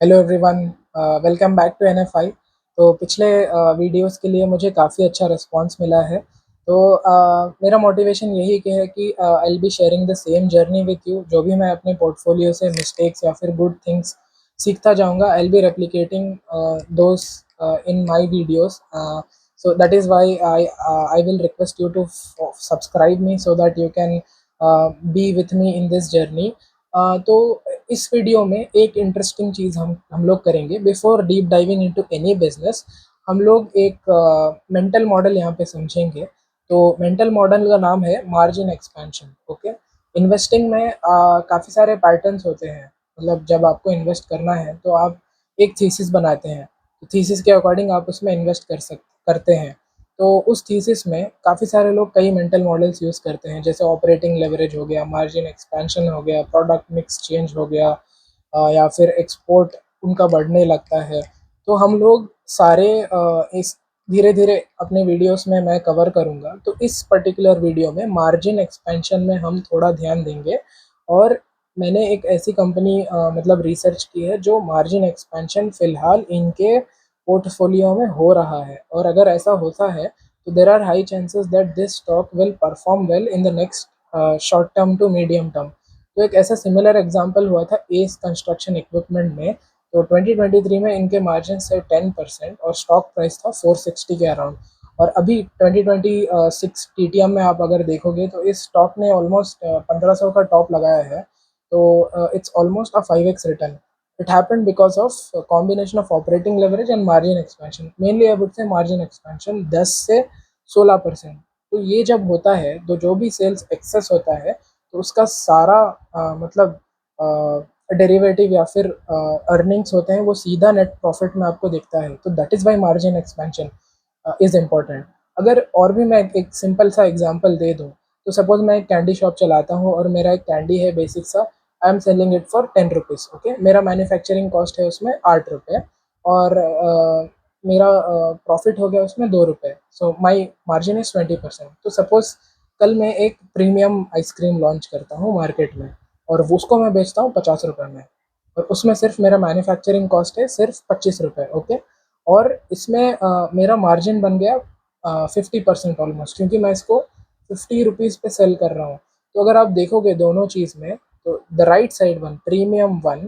Hello everyone, welcome back to NFI. तो पिछले videos के लिए मुझे काफ़ी अच्छा रिस्पांस मिला है। तो मेरा मोटिवेशन यही कि है कि आई will be sharing the same journey with you. जो भी मैं अपने पोर्टफोलियो से मिस्टेक्स या फिर गुड थिंग्स सीखता जाऊंगा, I will be replicating those in my videos. So that is why I will request you to subscribe me so that you can be with me in this journey. तो इस video में एक interesting चीज़ हम लोग करेंगे। Before deep diving into any business, हम लोग एक मेंटल मॉडल यहाँ पे समझेंगे। तो मेंटल मॉडल का नाम है मार्जिन एक्सपेंशन। ओके, इन्वेस्टिंग में काफ़ी सारे पैटर्न्स होते हैं। मतलब जब आपको इन्वेस्ट करना है तो आप एक थीसिस बनाते हैं, तो थीसिस के अकॉर्डिंग आप उसमें इन्वेस्ट करते हैं। तो उस थीसिस में काफ़ी सारे लोग कई मेंटल मॉडल्स यूज़ करते हैं, जैसे ऑपरेटिंग लेवरेज हो गया, मार्जिन एक्सपेंशन हो गया, प्रोडक्ट मिक्स चेंज हो गया, या फिर एक्सपोर्ट उनका बढ़ने लगता है। तो हम लोग सारे इस धीरे धीरे अपने वीडियोस में मैं कवर करूँगा। तो इस पर्टिकुलर वीडियो में मार्जिन एक्सपेंशन में हम थोड़ा ध्यान देंगे। और मैंने एक ऐसी कंपनी मतलब रिसर्च की है जो मार्जिन एक्सपेंशन फ़िलहाल इनके पोर्टफोलियो में हो रहा है, और अगर ऐसा होता है तो there are high chances that this stock will perform well in the next short term to medium term. तो एक ऐसा सिमिलर एग्जांपल हुआ था एस कंस्ट्रक्शन इक्विपमेंट में। तो 2023 में इनके मार्जिन से 10% और स्टॉक प्राइस था 460 के अराउंड। और अभी 2026 टीटीएम में आप अगर देखोगे तो इस स्टॉक ने ऑलमोस्ट 1500 का टॉप लगाया है। तो it's almost a 5x return. It happened because of a combination of operating leverage and margin expansion. Mainly I would say margin expansion 10 से 16%। तो ये जब होता है तो जो भी सेल्स एक्सेस होता है तो उसका सारा मतलब डेरिवेटिव या फिर अर्निंग्स होते हैं वो सीधा नेट प्रॉफिट में आपको दिखता है। तो that is Y margin expansion is important. अगर और भी मैं एक सिंपल सा एग्जांपल दे दूँ, तो सपोज़ मैं एक कैंडी शॉप चलाता हूँ और मेरा एक कैंडी है बेसिक सा। I am selling it for 10 rupees. Okay, मेरा मैन्युफैक्चरिंग कॉस्ट है उसमें 8 रुपये, और मेरा प्रॉफिट हो गया उसमें 2 रुपये। सो माई मार्जिन इज़ 20%। तो सपोज़ कल मैं एक प्रीमियम आइसक्रीम लॉन्च करता हूँ मार्केट में, और उसको मैं बेचता हूँ 50 रुपये में, और उसमें सिर्फ मेरा मैन्युफैक्चरिंग कॉस्ट है सिर्फ 25 रुपये। ओके, और इसमें मेरा मार्जिन बन गया 50% ऑलमोस्ट, क्योंकि मैं इसको 50 रुपीज़ पे सेल कर रहा हूँ। तो अगर आप देखोगे दोनों चीज़ में, तो the right side one, premium one,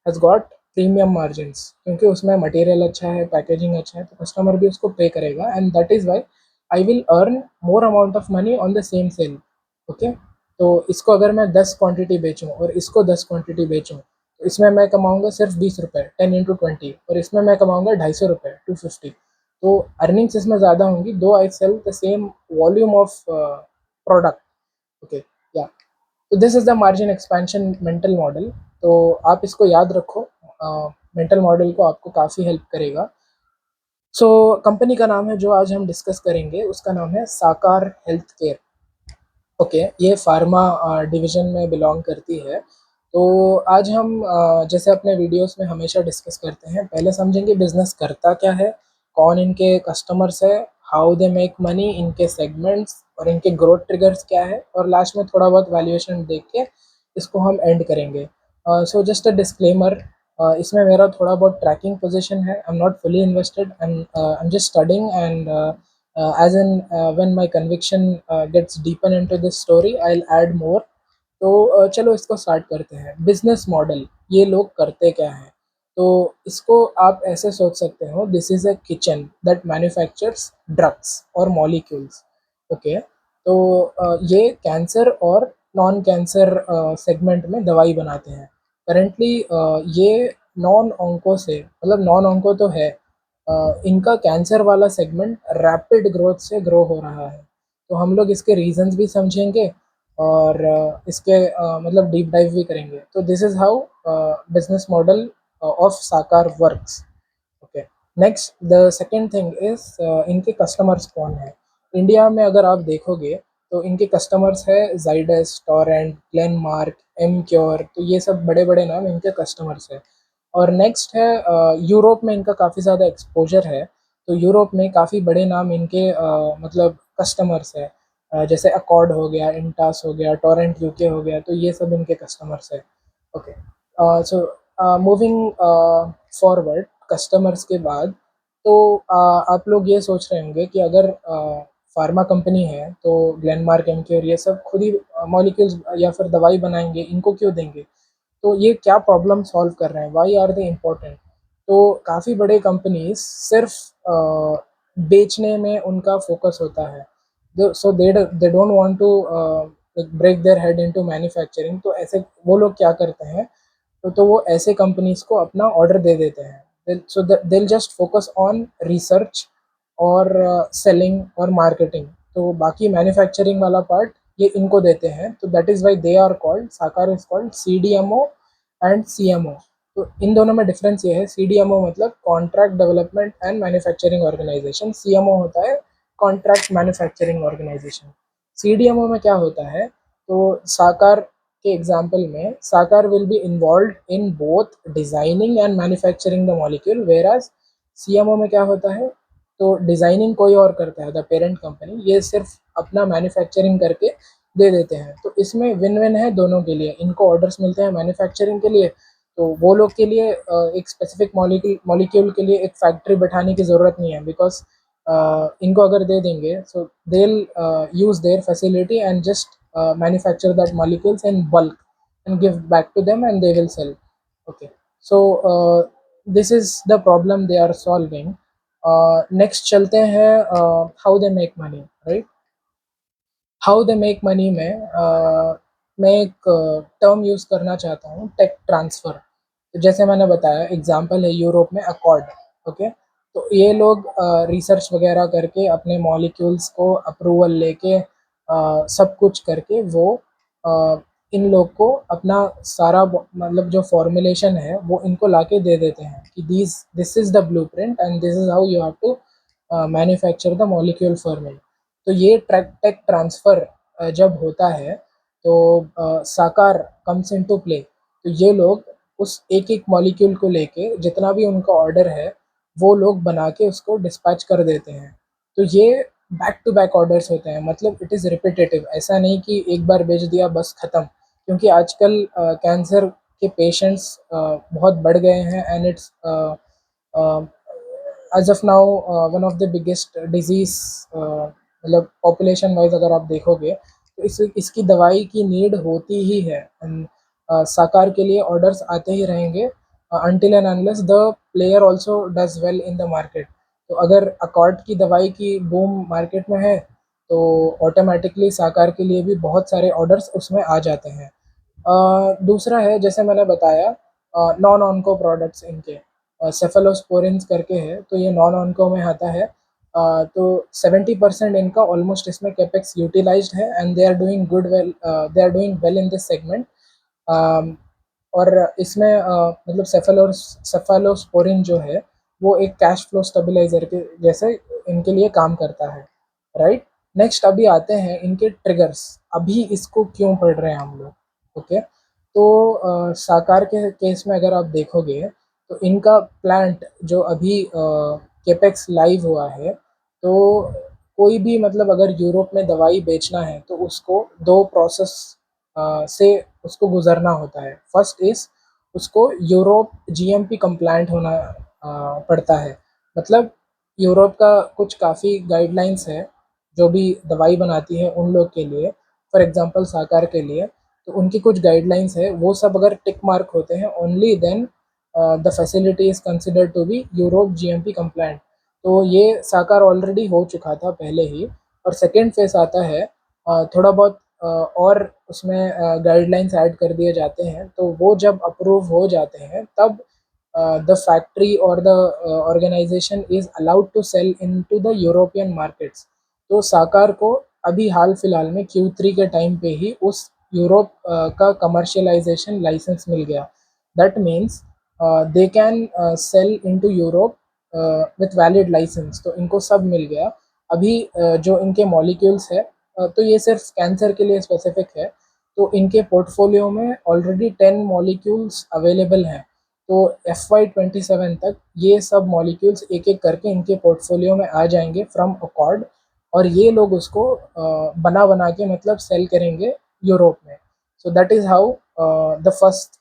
has got premium margins, क्योंकि उसमें मटेरियल अच्छा है, पैकेजिंग अच्छा है, तो कस्टमर भी उसको पे करेगा, and that is why I will earn more amount of money on the same sale. Okay, तो इसको अगर मैं 10 क्वांटिटी बेचूँ और इसको 10 क्वांटिटी बेचूँ, तो इसमें मैं कमाऊँगा सिर्फ 20 रुपये, 10 × 20, और इसमें मैं कमाऊँगा 250 रुपये, 250। तो अर्निंग्स इसमें ज़्यादा होंगी, दो I sell the same volume of product. Okay, yeah, तो this is the margin expansion mental model. तो आप इसको याद रखो, मेंटल मॉडल को आपको काफ़ी हेल्प करेगा। सो कंपनी का नाम है जो आज हम डिस्कस करेंगे, उसका नाम है साकार हेल्थ केयर। ओके, ये फार्मा डिवीज़न में बिलॉन्ग करती है। तो आज हम जैसे अपने वीडियोस में हमेशा डिस्कस करते हैं, पहले समझेंगे बिज़नेस करता क्या है, कौन इनके कस्टमर्स है, हाउ दे मेक मनी, इनके सेगमेंट्स और इनके ग्रोथ ट्रिगर्स क्या है, और लास्ट में थोड़ा बहुत वैल्यूएशन देख के इसको हम एंड करेंगे। सो जस्ट अ डिस्क्लेमर, इसमें मेरा थोड़ा बहुत ट्रैकिंग पोजीशन है। I am not fully invested, I am just studying, and as in when my conviction gets deepen into this story I'll add more। तो चलो इसको स्टार्ट करते हैं। बिजनेस मॉडल, ये लोग करते क्या हैं? तो इसको आप ऐसे सोच सकते हो, this is a kitchen that manufactures drugs और मॉलिक्यूल्स। ओके, तो ये कैंसर और नॉन कैंसर सेगमेंट में दवाई बनाते हैं। करेंटली ये नॉन ऑन्को से, मतलब नॉन ऑन्को तो है, इनका कैंसर वाला सेगमेंट रैपिड ग्रोथ से ग्रो हो रहा है। तो हम लोग इसके रीजंस भी समझेंगे, और इसके मतलब डीप डाइव भी करेंगे। तो this is how business model of Sakar works. Okay, next the second thing is इनके कस्टमर्स कौन है। इंडिया में अगर आप देखोगे तो इनके कस्टमर्स है जाइडस, टोरेंट, ग्लेनमार्क, एम क्योर। तो ये सब बड़े बड़े नाम इनके कस्टमर्स है। और नेक्स्ट है यूरोप में इनका काफ़ी ज़्यादा एक्सपोजर है। तो यूरोप में काफ़ी बड़े नाम इनके मतलब कस्टमर्स है, जैसे अकॉर्ड हो गया, इंटास हो गया, टोरेंट यूके हो गया। तो ये सब इनके कस्टमर्स है। Okay, so moving forward customers के बाद, तो आप लोग ये सोच रहे होंगे कि अगर फार्मा कंपनी है तो ग्लेनमार्क, एमक्योर ये सब खुद ही मॉलिक्यूल्स या फिर दवाई बनाएंगे, इनको क्यों देंगे? तो ये क्या प्रॉब्लम सॉल्व कर रहे हैं, व्हाई आर दे इम्पोर्टेंट? तो काफ़ी बड़े कंपनीज सिर्फ बेचने में उनका फोकस होता है, so they don't want to break their head into manufacturing. तो ऐसे वो लोग क्या करते हैं, तो वो ऐसे कंपनीज को अपना ऑर्डर दे देते हैं, सो दिल जस्ट फोकस ऑन रिसर्च और सेलिंग और मार्केटिंग। तो बाकी मैन्युफैक्चरिंग वाला पार्ट ये इनको देते हैं, तो that is why they are called, Sakar is called CDMO and CMO। तो इन दोनों में डिफरेंस ये है, CDMO मतलब contract development and manufacturing organisation, CMO होता है कॉन्ट्रैक्ट मैन्युफैक्चरिंग ऑर्गेनाइजेशन। CDMO में क्या होता है, तो साकार के एग्जाम्पल में Sakar will be involved in both designing and manufacturing the molecule, whereas CMO में क्या होता है, तो डिजाइनिंग कोई और करता है, द पेरेंट कंपनी, ये सिर्फ अपना मैन्युफैक्चरिंग करके दे देते हैं। तो इसमें विन विन है दोनों के लिए, इनको ऑर्डर्स मिलते हैं मैन्युफैक्चरिंग के लिए, तो वो लोग के लिए एक स्पेसिफिक मॉलिक्यूल के लिए एक फैक्ट्री बैठाने की ज़रूरत नहीं है, बिकॉज इनको अगर दे देंगे, so they use their facility and just manufacture that molecules in bulk and give back to them and they will sell. Okay, so this is the problem they are solving. Next चलते हैं how they make money, right? How they make money में मैं एक term use करना चाहता हूँ, take transfer. तो जैसे मैंने बताया, एग्जांपल है यूरोप में अकॉर्ड। ओके, तो ये लोग रिसर्च वगैरह करके अपने मॉलिक्यूल्स को अप्रूवल लेके सब कुछ करके वो अ, इन लोग को अपना सारा मतलब जो फॉर्मुलेशन है वो इनको लाके दे देते हैं कि this is the blueprint and this is how you have to manufacture the molecule for me. तो ये टेक ट्रांसफ़र जब होता है, तो साकार कम्स इनटू प्ले। तो ये लोग उस एक-एक मॉलिक्यूल को लेके जितना भी उनका ऑर्डर है, वो लोग बना के उसको डिस्पैच कर देते हैं। तो ये बैक टू बैक ऑर्डर्स होते हैं, मतलब इट इज़ रिपिटेटिव, ऐसा नहीं कि एक बार बेच दिया बस ख़त्म। क्योंकि आजकल कैंसर के पेशेंट्स बहुत बढ़ गए हैं and it's as of now one of the biggest disease, मतलब पॉपुलेशन वाइज अगर आप देखोगे तो इसकी दवाई की नीड होती ही है। एंड साकार के लिए ऑर्डर्स आते ही रहेंगे until and unless the player also does well in the market. तो अगर अकॉर्ड की दवाई की बूम मार्केट में है, तो ऑटोमेटिकली साकार के लिए भी बहुत सारे ऑर्डर्स उसमें आ जाते हैं। दूसरा है, जैसे मैंने बताया, नॉन ऑन्को प्रोडक्ट्स इनके सेफेलोस्पोरिन्स करके है, तो ये नॉन ऑन्को में आता है। तो 70% इनका ऑलमोस्ट इसमें कैपेक्स यूटिलाइज्ड है and they are doing they are doing well in this segment. और इसमें मतलब सेफेलोस्पोरिन जो है वो एक कैश फ्लो स्टेबलाइजर के जैसे इनके लिए काम करता है, राइट? नेक्स्ट अभी आते हैं इनके ट्रिगर्स, अभी इसको क्यों पढ़ रहे हैं हम लोग। ओके, तो साकार के केस में अगर आप देखोगे, तो इनका प्लांट जो अभी केपेक्स लाइव हुआ है, तो कोई भी मतलब अगर यूरोप में दवाई बेचना है तो उसको दो प्रोसेस से उसको गुजरना होता है। फर्स्ट इज़ उसको यूरोप GMP कंप्लायंट होना पड़ता है। मतलब यूरोप का कुछ काफ़ी गाइडलाइंस है जो भी दवाई बनाती है उन लोग के लिए, फॉर एग्जांपल साकार के लिए। तो उनकी कुछ गाइडलाइंस है, वो सब अगर टिक मार्क होते हैं only then the facility is considered to be Europe GMP compliant. तो ये साकार ऑलरेडी हो चुका था पहले ही। और सेकेंड फेज़ आता है, थोड़ा बहुत और उसमें गाइडलाइंस ऐड कर दिए जाते हैं, तो वो जब अप्रूव हो जाते हैं तब द फैक्ट्री और the organisation is allowed to sell into the European markets. तो साकार को अभी हाल फिलहाल में Q3 के टाइम पे ही उस यूरोप का कमर्शियलाइजेशन लाइसेंस मिल गया। That means they can sell into Europe with valid licence, तो इनको सब मिल गया। अभी जो इनके मॉलिक्यूल्स है, तो ये सिर्फ कैंसर के लिए स्पेसिफिक है, तो इनके पोर्टफोलियो में ऑलरेडी 10 मॉलिक्यूल्स अवेलेबल हैं। तो FY27 तक ये सब मॉलिक्यूल्स एक एक करके इनके पोर्टफोलियो में आ जाएंगे फ्रॉम अकॉर्ड, और ये लोग उसको बना के मतलब सेल करेंगे यूरोप में। So that is how the first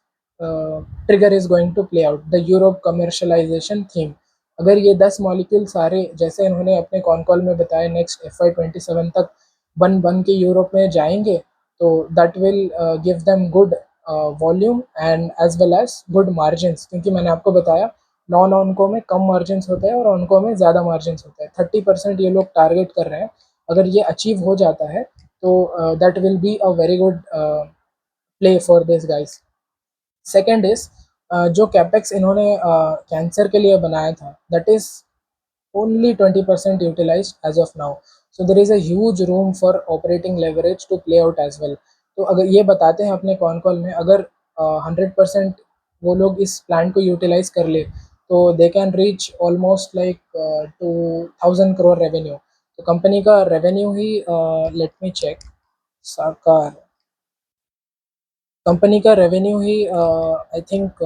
trigger is going to play out, the Europe commercialisation theme. अगर ये 10 मॉलिक्यूल सारे जैसे इन्होंने अपने कॉन कॉल में बताया नेक्स्ट FY27 तक बन बन के यूरोप में जाएंगे, तो that will give them good volume and as well as good margins, क्योंकि मैंने आपको बताया नॉन ऑनको में कम मार्जिन्स होता है और ऑनको में ज़्यादा मार्जिन्स होता है। 30% ये लोग टारगेट कर रहे हैं। अगर ये अचीव हो जाता है तो that will be a very good play for this guys. Second is जो कैपेक्स इन्होंने कैंसर के लिए बनाया था, that is only 20% utilized as of now. So there is a huge room for operating leverage to play out as well. तो अगर ये बताते हैं अपने कॉन कॉल में, अगर 100% वो लोग इस प्लांट को यूटिलाइज कर ले तो they can reach almost like 2000 crore revenue. तो कंपनी का रेवेन्यू ही let me check, Sakar company का रेवेन्यू ही I think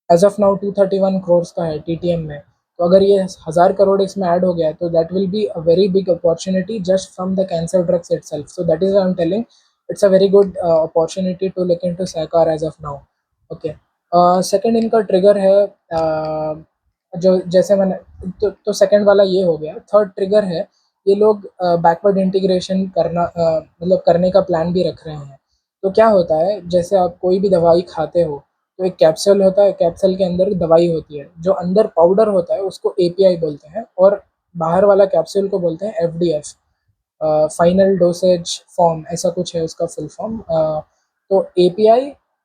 as of now 231 crore का है TTM में। तो अगर ये 1000 करोड़ इसमें ऐड हो गया है तो that will be a very big opportunity just from the cancer drugs itself. So that is I am telling it's a very good opportunity to look into Sakar as of now. Okay, second इनका trigger है जो जैसे मैंने तो second वाला ये हो गया। थर्ड ट्रिगर है, ये लोग बैकवर्ड इंटीग्रेशन करना मतलब करने का प्लान भी रख रहे हैं। तो क्या होता है, जैसे आप कोई भी दवाई खाते हो तो एक कैप्सूल होता है, कैप्सूल के अंदर दवाई होती है, जो अंदर पाउडर होता है उसको API बोलते हैं और बाहर वाला कैप्सूल को बोलते हैं FDF, फाइनल डोसेज फॉर्म, ऐसा कुछ है उसका फुल फॉर्म। तो API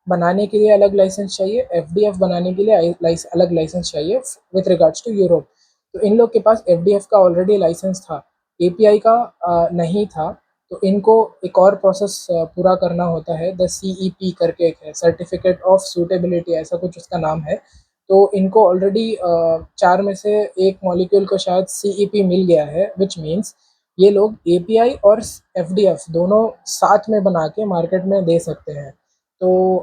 बनाने के लिए अलग लाइसेंस चाहिए, FDF बनाने के लिए अलग लाइसेंस चाहिए विथ रिगार्ड्स टू यूरोप। तो इन लोग के पास FDF का ऑलरेडी लाइसेंस था, API का नहीं था। तो इनको एक और प्रोसेस पूरा करना होता है, द CEP करके एक है, सर्टिफिकेट ऑफ सूटेबिलिटी, ऐसा कुछ उसका नाम है। तो इनको ऑलरेडी 4 में से एक मॉलिक्यूल को शायद CEP मिल गया है, विच मीन्स ये लोग API और FDF दोनों साथ में बना के मार्केट में दे सकते हैं। तो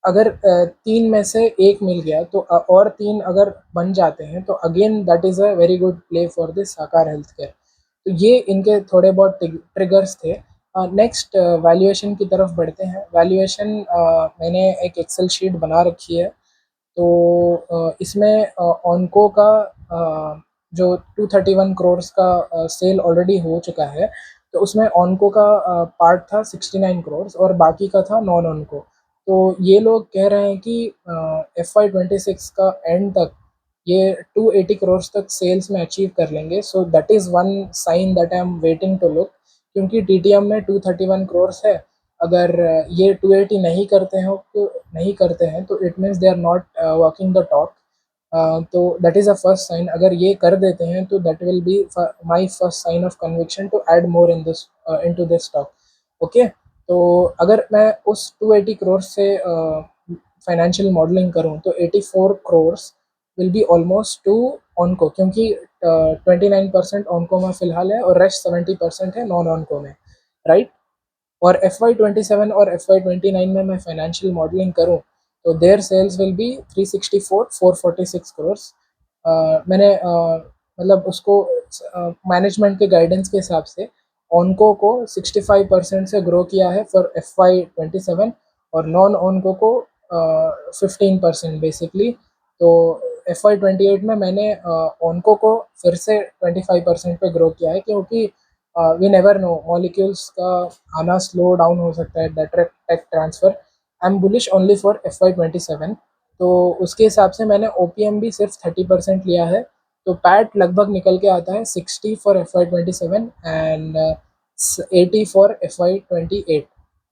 अगर 3 में से एक मिल गया तो और 3 अगर बन जाते हैं तो again that is a very good play for this साकार हेल्थ केयर। तो ये इनके थोड़े बहुत ट्रिगर्स थे। नेक्स्ट वैल्यूएशन की तरफ बढ़ते हैं। वैल्यूएशन मैंने एक एक्सेल शीट बना रखी है। तो इसमें ऑनको का जो 231 करोड़ का सेल ऑलरेडी हो चुका है, तो उसमें ऑनको का पार्ट था 69 करोड़ और बाकी का था नॉन ऑनको। तो ये लोग कह रहे हैं कि FY26 का एंड तक ये 280 करोड़ तक सेल्स में अचीव कर लेंगे। So that is one sign that I am waiting to look, क्योंकि TTM में 231 करोड़ है। अगर ये 280 नहीं करते हैं तो it means they are not walking the talk. तो that is a first sign. अगर ये कर देते हैं तो that will be my first sign of conviction to add more in this into this stock. Okay, तो अगर मैं उस 280 करोड़ से फाइनेंशियल मॉडलिंग करूं तो 84 crore will be almost two onco, क्योंकि 29% ऑनको में फिलहाल है और रेस्ट 70% है नॉन ऑनको में, राइट। और FY27 और FY29 में मैं फाइनेंशियल मॉडलिंग करूं तो their sales will be 446 crore. मैंने मतलब उसको मैनेजमेंट के गाइडेंस के हिसाब से ऑनको को 65% से ग्रो किया है फॉर FY27 और नॉन ऑनको को 15% बेसिकली। तो FY28 में मैंने ऑनको को फिर से 25% पे ग्रो किया है, क्योंकि वी नेवर नो, मॉलिक्यूल्स का आना स्लो डाउन हो सकता है, that tech transfer. I am bullish only for FY27। तो उसके हिसाब से मैंने OPM भी सिर्फ 30% लिया है। तो पैट लगभग निकल के आता है 60 for FY27 and 80 for FY28।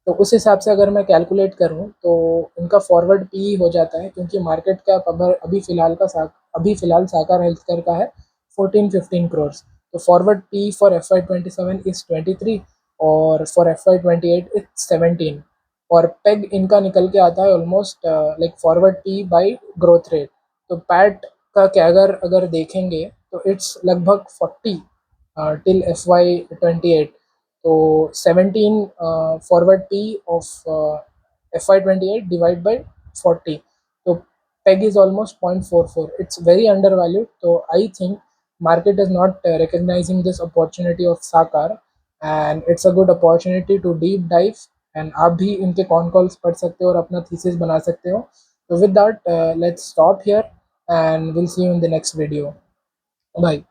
तो उस हिसाब से अगर मैं कैलकुलेट करूं तो इनका फॉरवर्ड PE हो जाता है, क्योंकि मार्केट कैप अगर अभी फ़िलहाल साकार हेल्थ केयर का है 14-15 करोड़। तो forward PE for FY27 is 23 और फॉर FY28 इट्स 17। और पेग इनका निकल के आता है almost like forward PE bye growth rate. तो पैट का कैगर अगर देखेंगे तो इट्स लगभग 40 टिल FY28। तो 17 forward P of FY28 divide by 40, तो PEG is almost 0.44. It's very undervalued. So I think market is not recognizing this opportunity of Sakar, and it's a good opportunity to deep dive and आप भी इनके con calls पढ़ सकते हो और अपना thesis बना सकते हो. तो with that let's stop here and will see you in the next video. Bye.